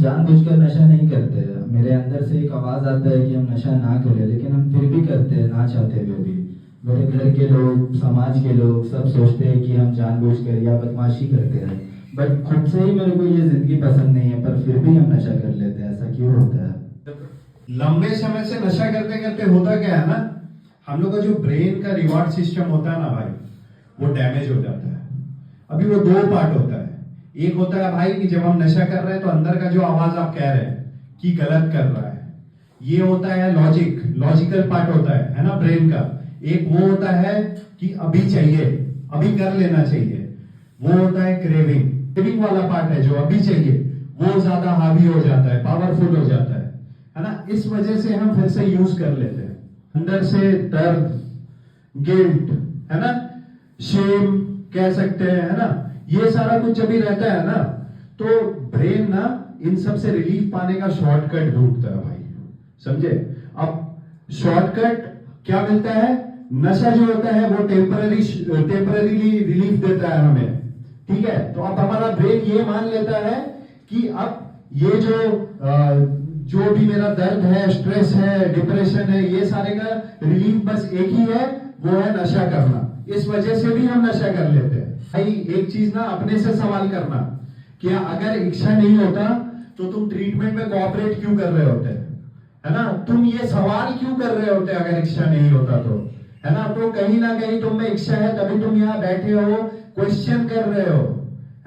जानबूझकर नशा नहीं करते। मेरे अंदर से एक आवाज़ आता है कि हम नशा ना करें, लेकिन हम फिर भी करते हैं ना चाहते हुए भी। मेरे घर के लोग, समाज के लोग सब सोचते हैं कि हम जानबूझकर या बदमाशी करते हैं, बट खुद से ही मेरे को ये जिंदगी पसंद नहीं है, पर फिर भी हम नशा कर लेते हैं। ऐसा क्यों होता है? लंबे समय से नशा करते करते होता क्या है ना, हम लोग का जो ब्रेन का रिवॉर्ड सिस्टम होता है ना भाई, वो डैमेज हो जाता है। अभी वो दो पार्ट होता है। एक होता है भाई कि जब हम नशा कर रहे हैं तो अंदर का जो आवाज आप कह रहे हैं कि गलत कर रहा है, ये होता है लॉजिकल पार्ट होता है ना ब्रेन का। एक वो होता है कि अभी चाहिए, अभी कर लेना चाहिए, वो होता है क्रेविंग वाला पार्ट है जो अभी चाहिए, वो ज्यादा हावी हो जाता है, पावरफुल हो जाता है ना। इस वजह से हम फिर से यूज कर लेते हैं। अंदर से दर्द, गिल्ट, है ना, शेम कह सकते हैं, है ना, ये सारा कुछ जब भी रहता है ना, तो ब्रेन ना इन सब से रिलीफ पाने का शॉर्टकट ढूंढता है भाई, समझे। अब शॉर्टकट क्या मिलता है? नशा जो होता है वो टेम्पररीली रिलीफ देता है हमें, ठीक है। तो अब हमारा ब्रेन ये मान लेता है कि अब ये जो भी मेरा दर्द है, स्ट्रेस है, डिप्रेशन है, ये सारे का रिलीफ बस एक ही है, वो है नशा करना। इस वजह से भी हम नशा कर लेते हैं भाई। एक चीज ना अपने से सवाल करना कि अगर इच्छा नहीं होता तो तुम ट्रीटमेंट में कोऑपरेट क्यों कर रहे होते, है ना। तुम ये सवाल क्यों कर रहे होते अगर इच्छा नहीं होता तो, है ना। तो कहीं ना कहीं तुम में इच्छा है, तभी तुम यहाँ बैठे हो, क्वेश्चन कर रहे हो,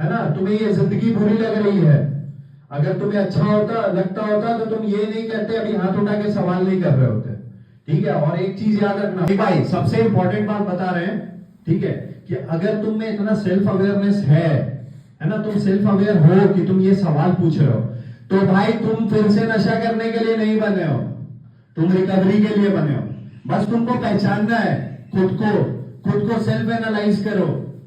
है ना। तुम्हें ये जिंदगी बुरी लग रही है। अगर तुम्हें अच्छा लगता होता तो तुम ये नहीं कहते, अभी हाथ उठा के सवाल नहीं कर रहे होते, ठीक है। और एक चीज याद रखना भाई, सबसे इंपॉर्टेंट बात बता रहे हैं, ठीक है, कि अगर तुम में इतना सेल्फ अवेयरनेस है ना, तुम सेल्फ अवेयर हो कि तुम ये सवाल पूछ रहे हो, तो भाई तुम फिर से नशा करने के लिए नहीं बने हो, तुम रिकवरी के लिए बने हो। बस तुमको पहचानना है खुद को सेल्फ एनालाइज करो।